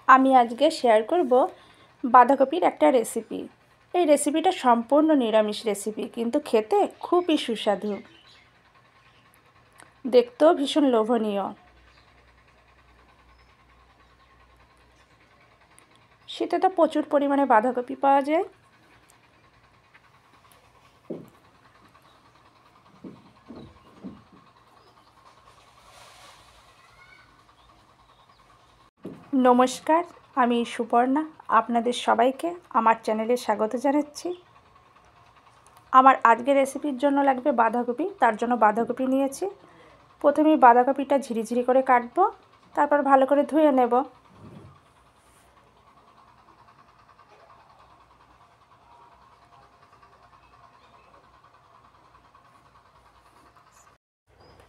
আমি আজকে শেয়ার করব বাঁধাকপির একটা রেসিপি। এই রেসিপিটা সম্পূর্ণ নিরামিষ রেসিপি, কিন্তু খেতে খুবই সুস্বাদু, দেখতেও ভীষণ লোভনীয়। শীতে তো প্রচুর পরিমাণে বাঁধাকপি পাওয়া যায়। নমস্কার, আমি সুপর্ণা, আপনাদের সবাইকে আমার চ্যানেলে স্বাগত জানাচ্ছি। আমার আজকের রেসিপির জন্য লাগবে বাঁধাকপি, তার জন্য বাঁধাকপি নিয়েছি। প্রথমেই বাঁধাকপিটা ঝিরিঝিরি করে কাটবো, তারপর ভালো করে ধুয়ে নেব।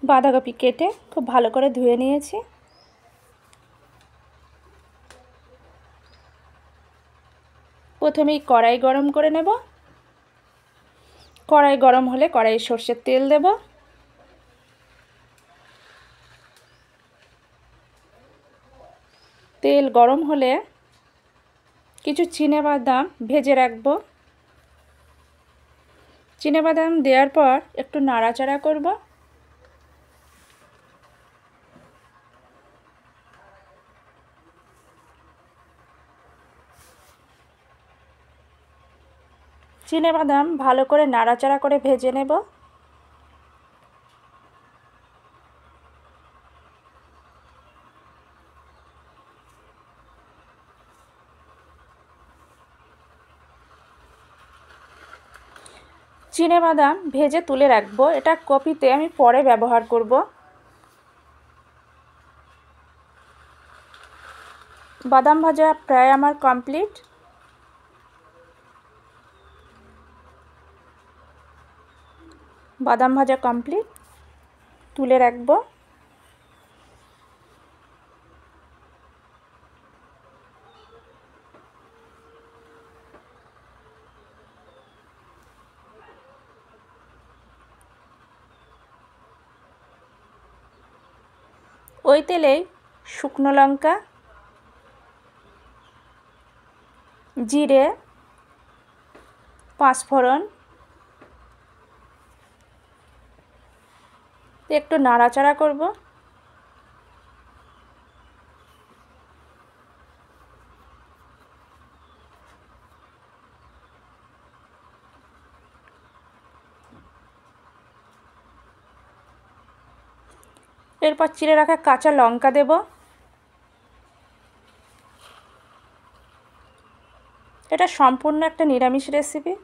বাঁধাকপি কেটে খুব ভালো করে ধুয়ে নিয়েছি। প্রথমেই কড়াই গরম করে নেব। কড়াই গরম হলে কড়াইয়ে সর্ষের তেল দেব। তেল গরম হলে কিছু চিনেবাদাম ভেজে রাখবো। চিনেবাদাম দেওয়ার পর একটু নাড়াচাড়া করব। চিনেবাদাম ভালো করে নাড়াচাড়া করে ভেজে নেব। চিনেবাদাম ভেজে তুলে রাখবো, এটা কপিতে আমি পরে ব্যবহার করব। বাদাম ভাজা প্রায় আমার কমপ্লিট। বাদাম ভাজা কমপ্লিট, তুলে রাখবো। ওই তেলেই শুকনো লঙ্কা, জিরে, পাঁচফোড়ন একটু নাড়াচাড়া করব। এরপর চিড়ে রাখা কাঁচা লঙ্কা দেব। এটা সম্পূর্ণ একটা নিরামিষ রেসিপি।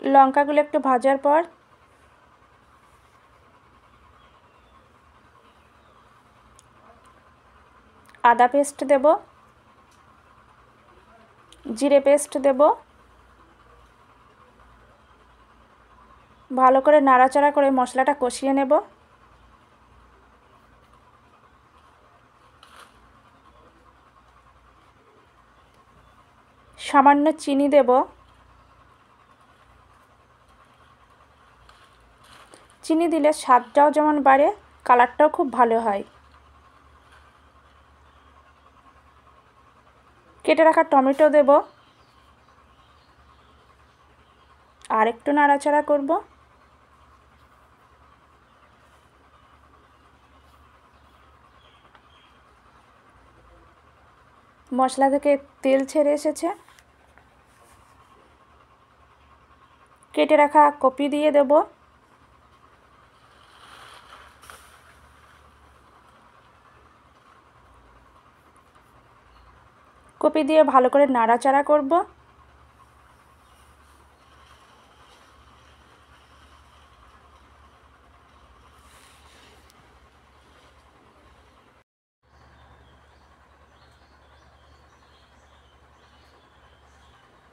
লঙ্কাগুলো একটু ভাজার পর আদা পেস্ট দেব, জিরে পেস্ট দেব। ভালো করে নাড়াচাড়া করে মশলাটা কষিয়ে নেব। সামান্য চিনি দেব। চিনি দিলে স্বাদটাও যেমন বাড়ে, কালারটাও খুব ভালো হয়। কেটে রাখা টমেটো দেব, আর একটু নাড়াচাড়া করব। মশলা থেকে তেল ছেড়ে এসেছে। কেটে রাখা কপি দিয়ে দেব। কপি দিয়ে ভালো করে নাড়াচাড়া করব।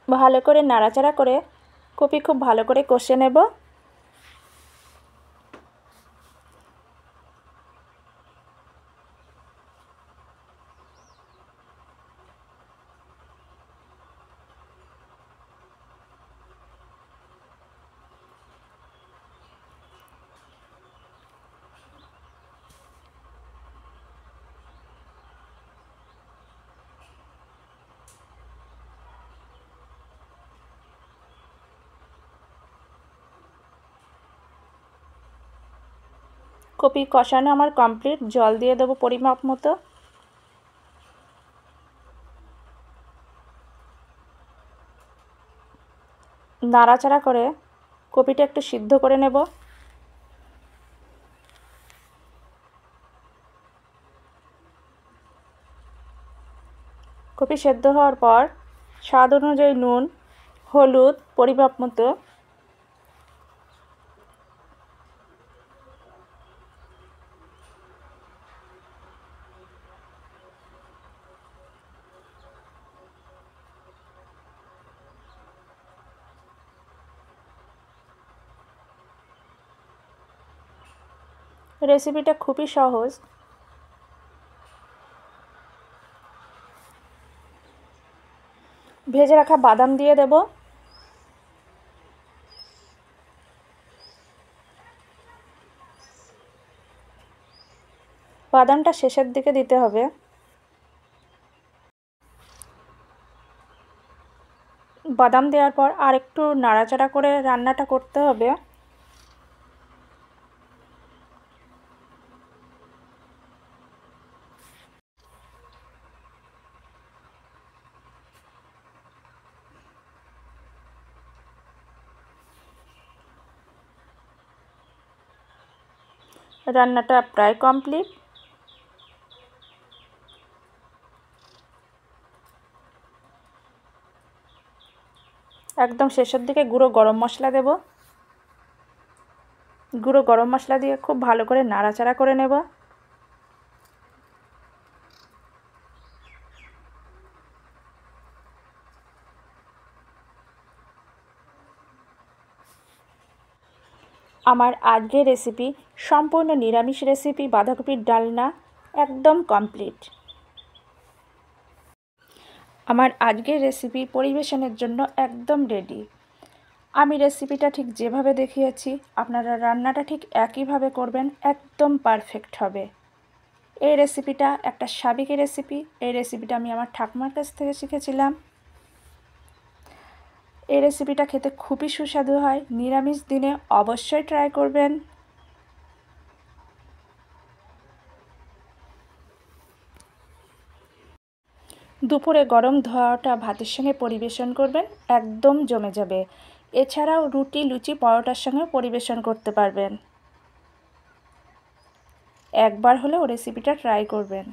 ভালো করে নাড়াচাড়া করে কপি খুব ভালো করে কষে নেব। কপি কষানো আমার কমপ্লিট। জল দিয়ে দেবো পরিমাপ মতো। নাড়াচাড়া করে কপিটা একটু সিদ্ধ করে নেব। কপি সেদ্ধ হওয়ার পর স্বাদ অনুযায়ী নুন, হলুদ পরিমাপ মতো, রেসিপিটা খুবই সহজ। ভেজে রাখা বাদাম দিয়ে দেব। বাদামটা শেষের দিকে দিতে হবে। বাদাম দেওয়ার পর আর একটু নাড়াচাড়া করে রান্নাটা করতে হবে। রান্নাটা প্রায় কমপ্লিট। একদম শেষের দিকে গুঁড়ো গরম মশলা দেব। গুঁড়ো গরম মশলা দিয়ে খুব ভালো করে নাড়াচাড়া করে নেব। আমার আজকের রেসিপি সম্পূর্ণ নিরামিষ রেসিপি, বাঁধাকপির ডালনা একদম কমপ্লিট। আমার আজকের রেসিপি পরিবেশনের জন্য একদম রেডি। আমি রেসিপিটা ঠিক যেভাবে দেখিয়েছি আপনারা রান্নাটা ঠিক একইভাবে করবেন, একদম পারফেক্ট হবে। এই রেসিপিটা একটা সাবেকি রেসিপি। এই রেসিপিটা আমি আমার ঠাকুমার কাছ থেকে শিখেছিলাম। এই রেসিপিটা খেতে খুবই সুস্বাদু হয়। নিরামিষ দিনে অবশ্যই ট্রাই করবেন। দুপুরে গরম ধোয়াটা ভাতের সঙ্গে পরিবেশন করবেন, একদম জমে যাবে। এছাড়াও রুটি, লুচি, পরোটার সঙ্গে পরিবেশন করতে পারবেন। একবার হলেও রেসিপিটা ট্রাই করবেন।